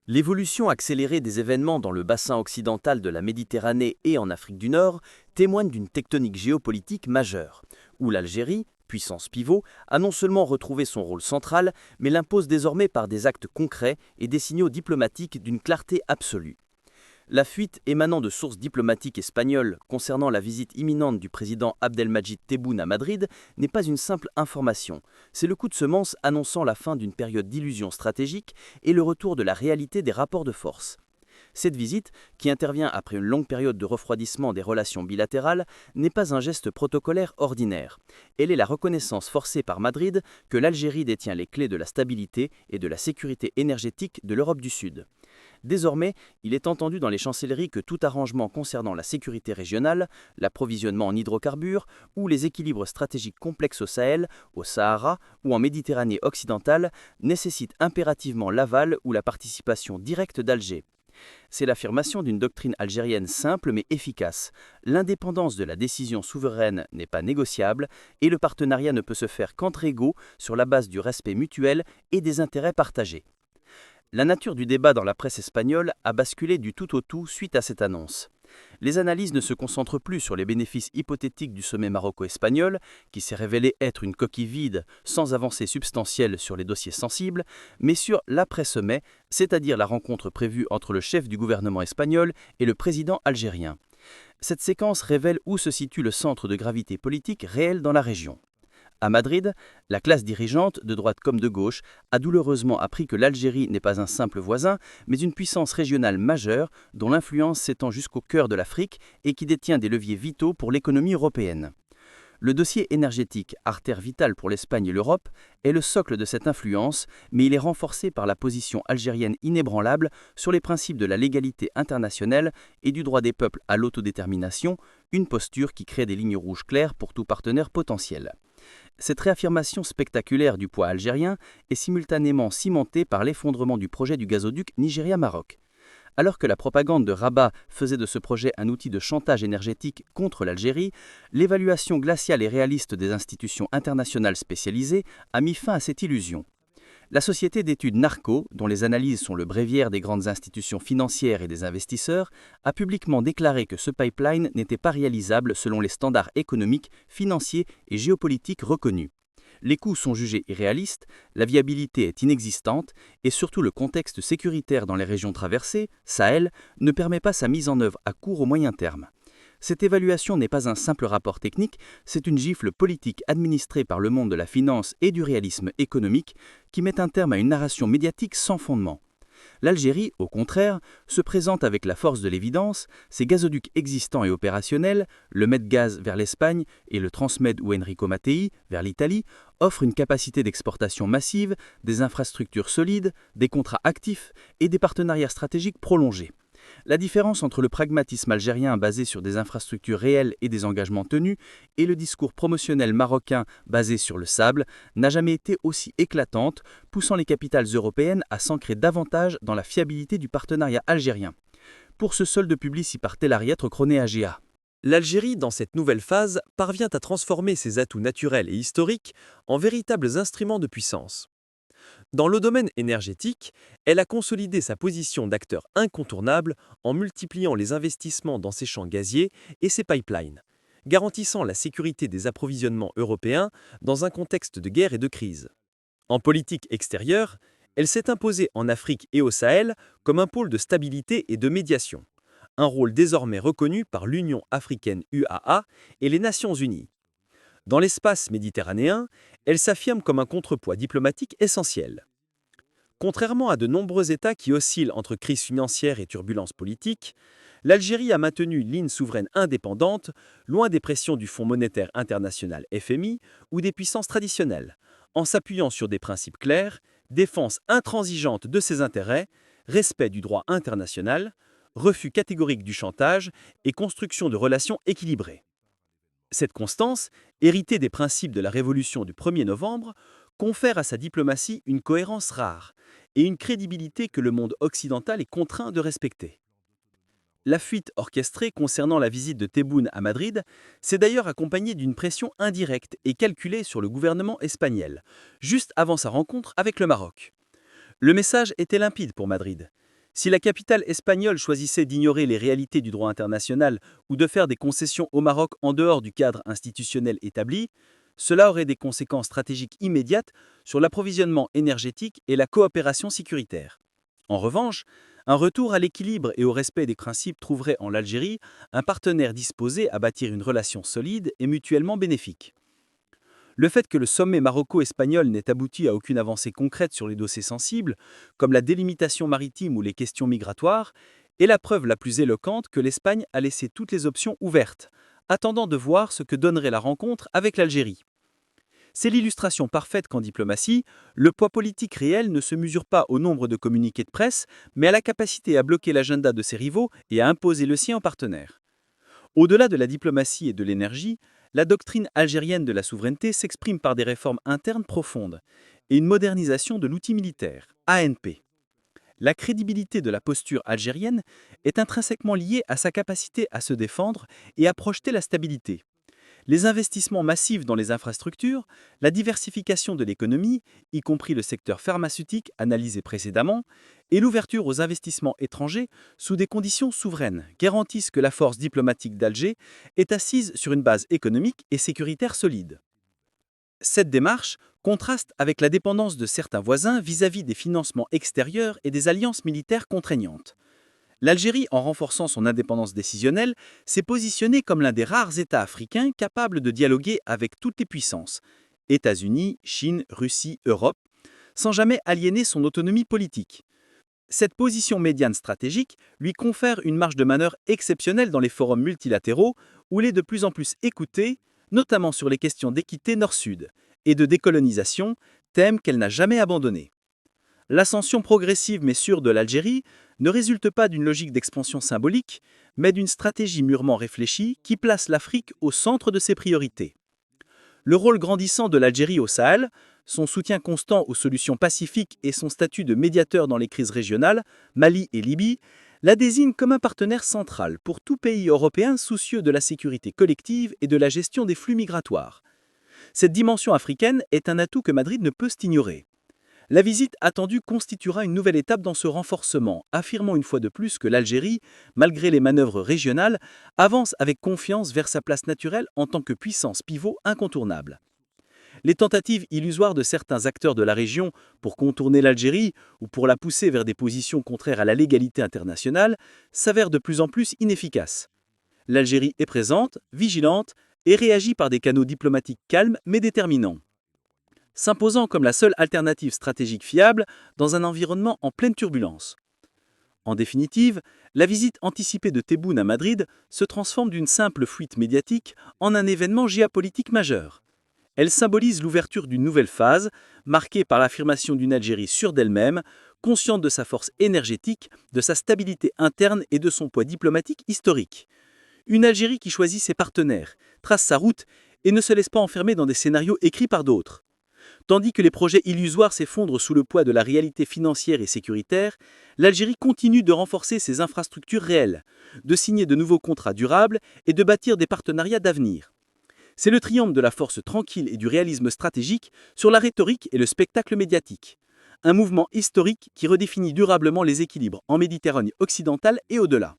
L'évolution accélérée des événements dans le bassin occidental de la Méditerranée et en Afrique du Nord témoigne d'une tectonique géopolitique majeure, où l'Algérie, puissance pivot, a non seulement retrouvé son rôle central, mais l'impose désormais par des actes concrets et des signaux diplomatiques d'une clarté absolue. La fuite émanant de sources diplomatiques espagnoles concernant la visite imminente du président Abdelmadjid Tebboune à Madrid n'est pas une simple information. C'est le coup de semence annonçant la fin d'une période d'illusion stratégique et le retour de la réalité des rapports de force. Cette visite, qui intervient après une longue période de refroidissement des relations bilatérales, n'est pas un geste protocolaire ordinaire. Elle est la reconnaissance forcée par Madrid que l'Algérie détient les clés de la stabilité et de la sécurité énergétique de l'Europe du Sud. Désormais, il est entendu dans les chancelleries que tout arrangement concernant la sécurité régionale, l'approvisionnement en hydrocarbures ou les équilibres stratégiques complexes au Sahel, au Sahara ou en Méditerranée occidentale nécessite impérativement l'aval ou la participation directe d'Alger. C'est l'affirmation d'une doctrine algérienne simple mais efficace. L'indépendance de la décision souveraine n'est pas négociable et le partenariat ne peut se faire qu'entre égaux sur la base du respect mutuel et des intérêts partagés. La nature du débat dans la presse espagnole a basculé du tout au tout suite à cette annonce. Les analyses ne se concentrent plus sur les bénéfices hypothétiques du sommet maroco-espagnol, qui s'est révélé être une coquille vide sans avancée substantielle sur les dossiers sensibles, mais sur l'après-sommet, c'est-à-dire la rencontre prévue entre le chef du gouvernement espagnol et le président algérien. Cette séquence révèle où se situe le centre de gravité politique réel dans la région. À Madrid, la classe dirigeante, de droite comme de gauche, a douloureusement appris que l'Algérie n'est pas un simple voisin, mais une puissance régionale majeure dont l'influence s'étend jusqu'au cœur de l'Afrique et qui détient des leviers vitaux pour l'économie européenne. Le dossier énergétique, artère vitale pour l'Espagne et l'Europe, est le socle de cette influence, mais il est renforcé par la position algérienne inébranlable sur les principes de la légalité internationale et du droit des peuples à l'autodétermination, une posture qui crée des lignes rouges claires pour tout partenaire potentiel. Cette réaffirmation spectaculaire du poids algérien est simultanément cimentée par l'effondrement du projet du gazoduc Nigeria-Maroc. Alors que la propagande de Rabat faisait de ce projet un outil de chantage énergétique contre l'Algérie, l'évaluation glaciale et réaliste des institutions internationales spécialisées a mis fin à cette illusion. La société d'études Narco, dont les analyses sont le bréviaire des grandes institutions financières et des investisseurs, a publiquement déclaré que ce pipeline n'était pas réalisable selon les standards économiques, financiers et géopolitiques reconnus. Les coûts sont jugés irréalistes, la viabilité est inexistante et surtout le contexte sécuritaire dans les régions traversées, Sahel, ne permet pas sa mise en œuvre à court ou moyen terme. Cette évaluation n'est pas un simple rapport technique, c'est une gifle politique administrée par le monde de la finance et du réalisme économique qui met un terme à une narration médiatique sans fondement. L'Algérie, au contraire, se présente avec la force de l'évidence, ses gazoducs existants et opérationnels, le Medgaz vers l'Espagne et le Transmed ou Enrico Mattei vers l'Italie, offrent une capacité d'exportation massive, des infrastructures solides, des contrats actifs et des partenariats stratégiques prolongés. La différence entre le pragmatisme algérien basé sur des infrastructures réelles et des engagements tenus et le discours promotionnel marocain basé sur le sable n'a jamais été aussi éclatante, poussant les capitales européennes à s'ancrer davantage dans la fiabilité du partenariat algérien. Pour ce solde publici par Telariêtre chroné AGA. L'Algérie, dans cette nouvelle phase, parvient à transformer ses atouts naturels et historiques en véritables instruments de puissance. Dans le domaine énergétique, elle a consolidé sa position d'acteur incontournable en multipliant les investissements dans ses champs gaziers et ses pipelines, garantissant la sécurité des approvisionnements européens dans un contexte de guerre et de crise. En politique extérieure, elle s'est imposée en Afrique et au Sahel comme un pôle de stabilité et de médiation, un rôle désormais reconnu par l'Union africaine UAA et les Nations unies. Dans l'espace méditerranéen, elle s'affirme comme un contrepoids diplomatique essentiel. Contrairement à de nombreux États qui oscillent entre crise financière et turbulences politiques, l'Algérie a maintenu une ligne souveraine indépendante, loin des pressions du Fonds monétaire international FMI ou des puissances traditionnelles, en s'appuyant sur des principes clairs, défense intransigeante de ses intérêts, respect du droit international, refus catégorique du chantage et construction de relations équilibrées. Cette constance, héritée des principes de la Révolution du 1er novembre, confère à sa diplomatie une cohérence rare et une crédibilité que le monde occidental est contraint de respecter. La fuite orchestrée concernant la visite de Tebboune à Madrid s'est d'ailleurs accompagnée d'une pression indirecte et calculée sur le gouvernement espagnol, juste avant sa rencontre avec le Maroc. Le message était limpide pour Madrid. Si la capitale espagnole choisissait d'ignorer les réalités du droit international ou de faire des concessions au Maroc en dehors du cadre institutionnel établi, cela aurait des conséquences stratégiques immédiates sur l'approvisionnement énergétique et la coopération sécuritaire. En revanche, un retour à l'équilibre et au respect des principes trouverait en l'Algérie un partenaire disposé à bâtir une relation solide et mutuellement bénéfique. Le fait que le sommet maroco-espagnol n'ait abouti à aucune avancée concrète sur les dossiers sensibles, comme la délimitation maritime ou les questions migratoires, est la preuve la plus éloquente que l'Espagne a laissé toutes les options ouvertes, attendant de voir ce que donnerait la rencontre avec l'Algérie. C'est l'illustration parfaite qu'en diplomatie, le poids politique réel ne se mesure pas au nombre de communiqués de presse, mais à la capacité à bloquer l'agenda de ses rivaux et à imposer le sien aux partenaires. Au-delà de la diplomatie et de l'énergie, la doctrine algérienne de la souveraineté s'exprime par des réformes internes profondes et une modernisation de l'outil militaire, ANP. La crédibilité de la posture algérienne est intrinsèquement liée à sa capacité à se défendre et à projeter la stabilité. Les investissements massifs dans les infrastructures, la diversification de l'économie, y compris le secteur pharmaceutique analysé précédemment, et l'ouverture aux investissements étrangers sous des conditions souveraines garantissent que la force diplomatique d'Alger est assise sur une base économique et sécuritaire solide. Cette démarche contraste avec la dépendance de certains voisins vis-à-vis des financements extérieurs et des alliances militaires contraignantes. L'Algérie, en renforçant son indépendance décisionnelle, s'est positionnée comme l'un des rares États africains capables de dialoguer avec toutes les puissances, États-Unis, Chine, Russie, Europe, sans jamais aliéner son autonomie politique. Cette position médiane stratégique lui confère une marge de manœuvre exceptionnelle dans les forums multilatéraux où elle est de plus en plus écoutée, notamment sur les questions d'équité nord-sud et de décolonisation, thème qu'elle n'a jamais abandonné. L'ascension progressive mais sûre de l'Algérie ne résulte pas d'une logique d'expansion symbolique, mais d'une stratégie mûrement réfléchie qui place l'Afrique au centre de ses priorités. Le rôle grandissant de l'Algérie au Sahel, son soutien constant aux solutions pacifiques et son statut de médiateur dans les crises régionales, Mali et Libye, la désignent comme un partenaire central pour tout pays européen soucieux de la sécurité collective et de la gestion des flux migratoires. Cette dimension africaine est un atout que Madrid ne peut ignorer. La visite attendue constituera une nouvelle étape dans ce renforcement, affirmant une fois de plus que l'Algérie, malgré les manœuvres régionales, avance avec confiance vers sa place naturelle en tant que puissance pivot incontournable. Les tentatives illusoires de certains acteurs de la région pour contourner l'Algérie ou pour la pousser vers des positions contraires à la légalité internationale s'avèrent de plus en plus inefficaces. L'Algérie est présente, vigilante et réagit par des canaux diplomatiques calmes mais déterminants, s'imposant comme la seule alternative stratégique fiable dans un environnement en pleine turbulence. En définitive, la visite anticipée de Tebboune à Madrid se transforme d'une simple fuite médiatique en un événement géopolitique majeur. Elle symbolise l'ouverture d'une nouvelle phase, marquée par l'affirmation d'une Algérie sûre d'elle-même, consciente de sa force énergétique, de sa stabilité interne et de son poids diplomatique historique. Une Algérie qui choisit ses partenaires, trace sa route et ne se laisse pas enfermer dans des scénarios écrits par d'autres. Tandis que les projets illusoires s'effondrent sous le poids de la réalité financière et sécuritaire, l'Algérie continue de renforcer ses infrastructures réelles, de signer de nouveaux contrats durables et de bâtir des partenariats d'avenir. C'est le triomphe de la force tranquille et du réalisme stratégique sur la rhétorique et le spectacle médiatique. Un mouvement historique qui redéfinit durablement les équilibres en Méditerranée occidentale et au-delà.